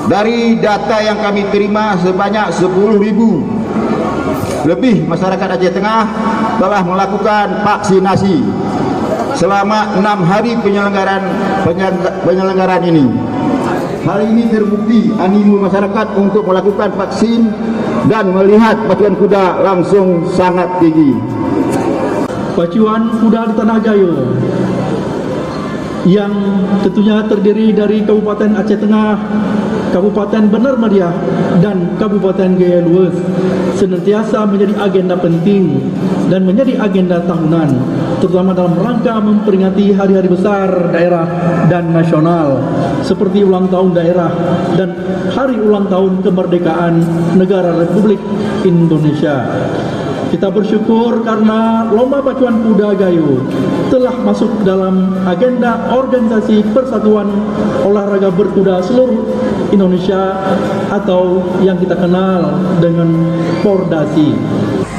Dari data yang kami terima, sebanyak 10.000 lebih masyarakat Aceh Tengah telah melakukan vaksinasi selama 6 hari penyelenggaraan ini. Hal ini terbukti animo masyarakat untuk melakukan vaksin dan melihat pacuan kuda langsung sangat tinggi. Pacuan kuda di Tanah Gayo yang tentunya terdiri dari Kabupaten Aceh Tengah, Kabupaten Benar Meriah dan Kabupaten Gaya Lues senantiasa menjadi agenda penting dan menjadi agenda tahunan, terutama dalam rangka memperingati hari-hari besar daerah dan nasional seperti ulang tahun daerah dan hari ulang tahun kemerdekaan negara Republik Indonesia. Kita bersyukur karena Lomba Pacuan Kuda Gayo telah masuk dalam agenda Organisasi Persatuan Olahraga Berkuda Seluruh Indonesia atau yang kita kenal dengan Pordasi.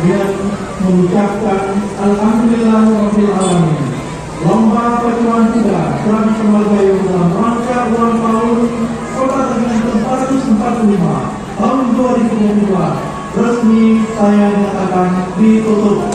Yang mengucapkan Alhamdulillahirabbil alamin. Lomba Pacuan Kuda Tradisional Gayo dalam rangka ulang tahun Kota Tangerang ke-445 tahun 2022 resmi saya nyatakan ditutup.